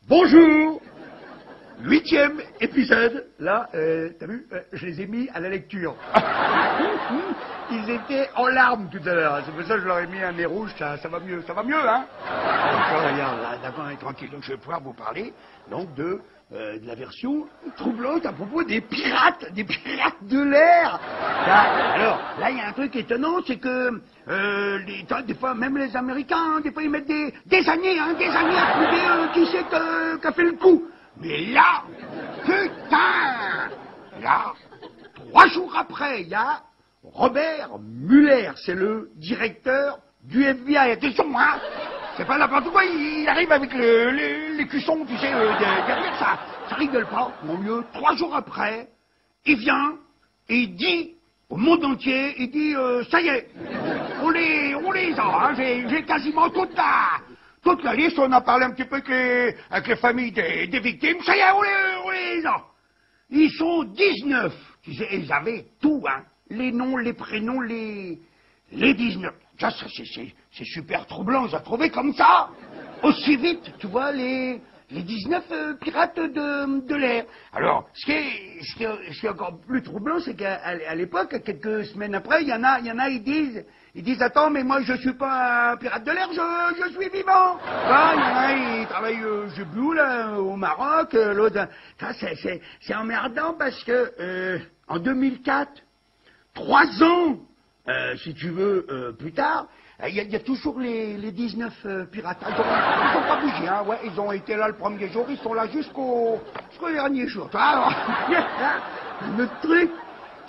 Bonjour! 8e épisode. Là, t'as vu, je les ai mis à la lecture. Ils étaient en larmes tout à l'heure. C'est pour ça que je leur ai mis un nez rouge. Ça va mieux, hein? D'accord, regarde, là, d'accord, tranquille. Donc je vais pouvoir vous parler donc de la version troublante à propos des pirates de l'air. Alors, là, il y a un truc étonnant, c'est que des fois, même les Américains, des fois, ils mettent des années à trouver qui c'est qui a fait le coup. Mais là, putain, là, 3 jours après, il y a Robert Mueller, c'est le directeur du FBI. Attention, hein, c'est pas n'importe quoi, il arrive avec les cuissons, tu sais, derrière ça rigole pas. Mon mieux, 3 jours après, il vient et il dit au monde entier, il dit, ça y est, on les a, hein, j'ai quasiment toute la liste, on a parlé un petit peu avec les familles des victimes, ça y est, on les a. Ils sont 19, tu sais, ils avaient tout, hein, les noms, les prénoms, les 19. Ça, c'est super troublant, j'ai trouvé comme ça, aussi vite, tu vois, les 19 pirates de l'air. Alors, ce qui est encore plus troublant, c'est qu'à l'époque, quelques semaines après, il y en a, ils disent, attends, mais moi je suis pas un pirate de l'air, je suis vivant. Là, il y en a, ils travaillent, je sais plus où, là, au Maroc, l'autre, ça, c'est emmerdant parce que, en 2004, 3 ans, si tu veux, plus tard, il y a toujours les 19 pirates. Ils ont pas bougé, hein, ouais, ils ont été là le premier jour, ils sont là jusqu'au dernier jour. Alors, le truc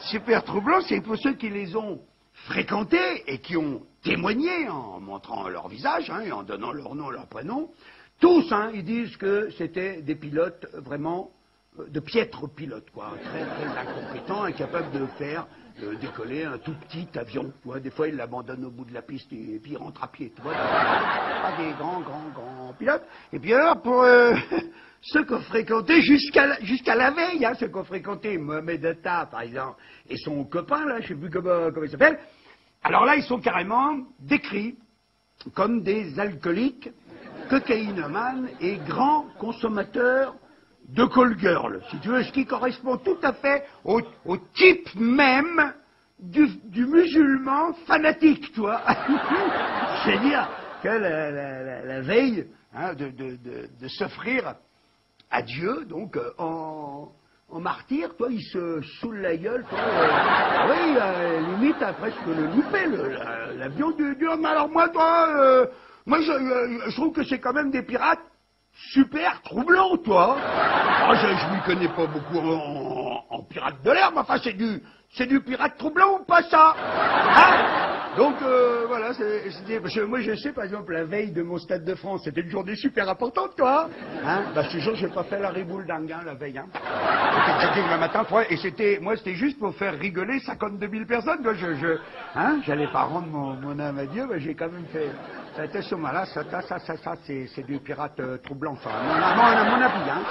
super troublant, c'est pour ceux qui les ont fréquentés et qui ont témoigné en montrant leur visage, hein, et en donnant leur nom, leur prénom, tous, hein, ils disent que c'était des pilotes vraiment de piètres pilotes, quoi, très très incompétents, incapables de faire décoller un tout petit avion. Tu vois, des fois, ils l'abandonnent au bout de la piste et puis ils rentrent à pied. Tu vois, pas des grands pilotes. Et puis alors, pour ceux qui ont fréquenté jusqu'à la veille, hein, ceux qui ont fréquenté Mohamed Atta, par exemple, et son copain, là, je sais plus comment il s'appelle, alors là, ils sont carrément décrits comme des alcooliques, cocaïnomanes et grands consommateurs de call girl, si tu veux, ce qui correspond tout à fait au type même du musulman fanatique, tu vois. C'est-à-dire que la veille, hein, de s'offrir à Dieu, donc en martyr, toi, il se saoule la gueule, toi, oui, limite à presque le louper, l'avion du homme. Alors moi, toi, moi je trouve que c'est quand même des pirates super troublant, toi. Ah, je m'y connais pas beaucoup en pirate de l'air, mais enfin, c'est du pirate troublant ou pas ça? Hein? Donc, voilà, parce que moi, je sais, par exemple, la veille de mon Stade de France, c'était une journée super importante, toi. Hein? Bah, je te jure, j'ai pas fait la riboule dingue, hein, la veille, hein. C'était jogging le matin, toi, et c'était juste pour faire rigoler 52 000 personnes, quoi. Hein, j'allais pas rendre mon âme à Dieu, mais j'ai quand même fait attention, là, ça, c'est du pirate troublant, ça. À mon avis, hein.